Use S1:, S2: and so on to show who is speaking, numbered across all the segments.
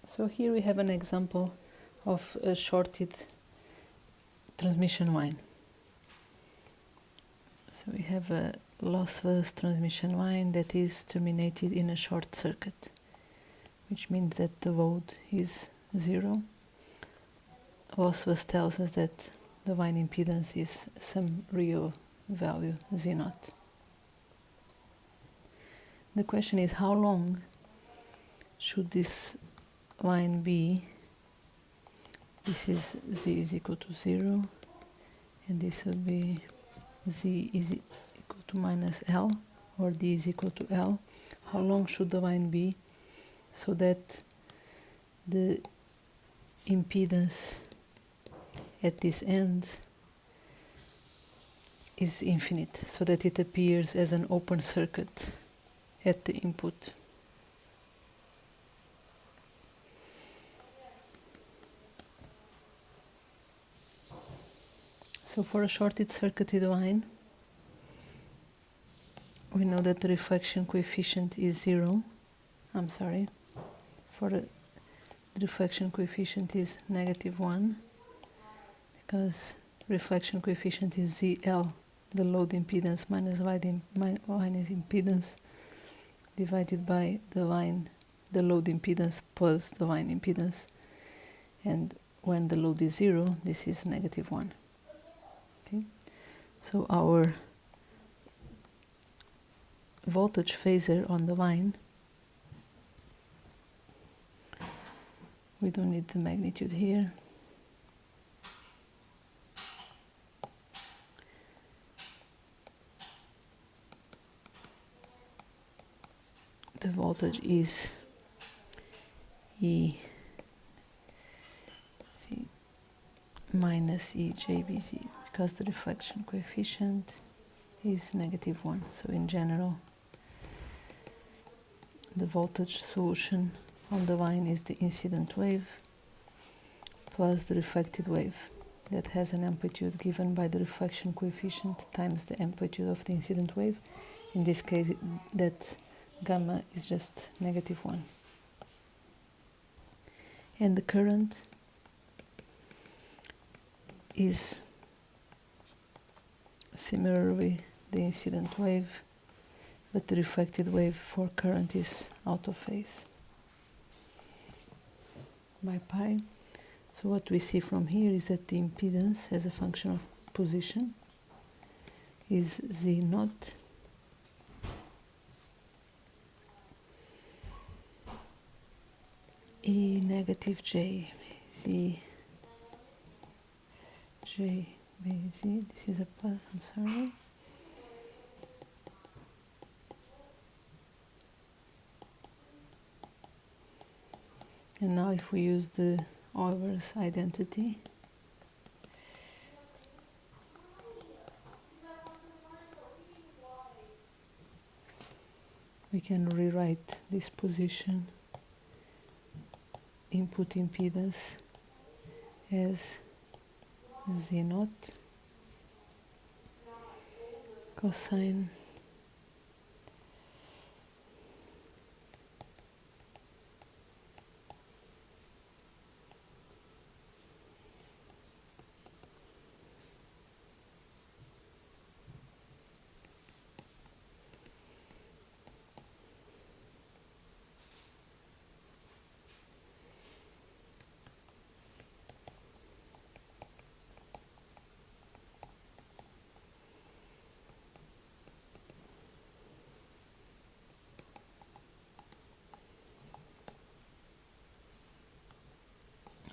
S1: So here we have an example of a shorted transmission line. So we have a lossless transmission line that is terminated in a short circuit, which means that the load is 0. Lossless tells us that the line impedance is some real value, Z0. The question is, how long should this line be? This is Z is equal to 0, and this will be Z is equal to minus L, or D is equal to L. How long should the line be so that the impedance at this end is infinite, so that it appears as an open circuit at the input? So for a shorted circuited line, we know that the reflection coefficient is 0. The reflection coefficient is -1, because reflection coefficient is ZL, the load impedance minus line impedance, divided by the load impedance plus the line impedance. And when the load is 0, this is -1. Okay? So our voltage phasor on the line, we don't need the magnitude here. The voltage is E minus EJBZ, because the reflection coefficient is -1. So in general, the voltage solution on the line is the incident wave plus the reflected wave that has an amplitude given by the reflection coefficient times the amplitude of the incident wave. In this case, that gamma is just -1. And the current is similarly the incident wave, but the reflected wave for current is out of phase by pi. So what we see from here is that the impedance as a function of position is Z0 E negative J Z J B Z. This is a plus, I'm sorry. And now if we use the Euler's identity, we can rewrite this position input impedance as Z0 cosine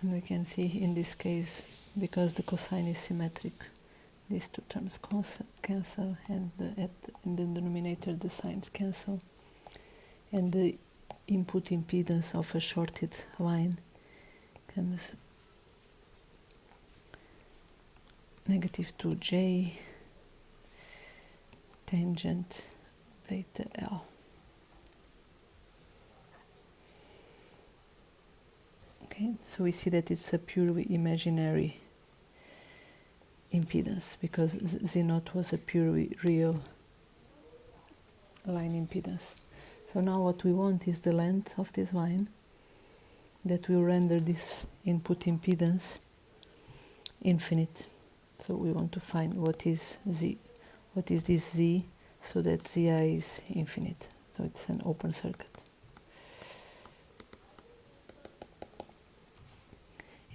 S1: and we can see in this case, because the cosine is symmetric, these two terms cancel, and in the denominator the signs cancel, and the input impedance of a shorted line comes -2J tangent beta L. Okay, so we see that it's a purely imaginary impedance, because Z0 was a purely real line impedance. So now what we want is the length of this line that will render this input impedance infinite. So we want to find what is this Z, so that Zi is infinite. So it's an open circuit.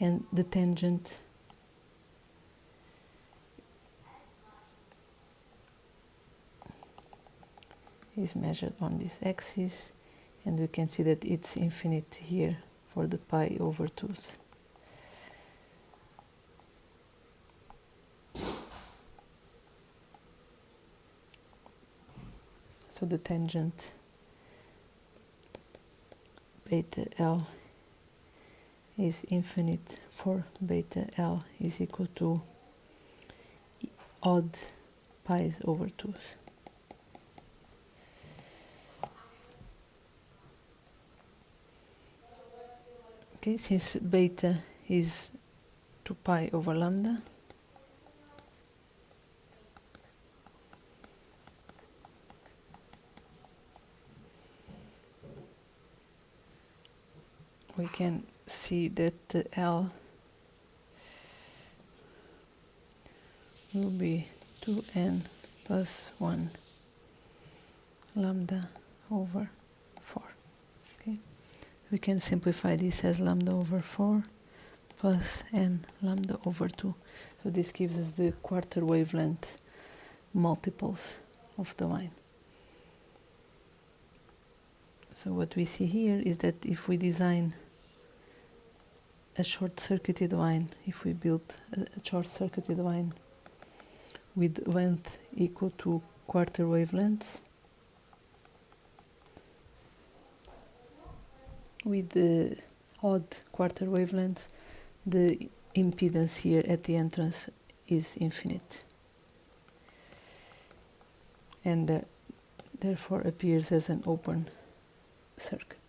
S1: And the tangent is measured on this axis, and we can see that it's infinite here for the pi over 2's. So the tangent beta L is infinite for beta L is equal to odd pi's over 2's. Okay, since beta is 2 pi over lambda, we can see that the L will be 2n plus 1 lambda over 4. Okay, we can simplify this as lambda over 4 plus n lambda over 2. So this gives us the quarter wavelength multiples of the line. So what we see here is that if we design a short-circuited line, if we build a short-circuited line with length equal to quarter wavelengths, with the odd quarter wavelengths, the impedance here at the entrance is infinite, and therefore appears as an open circuit.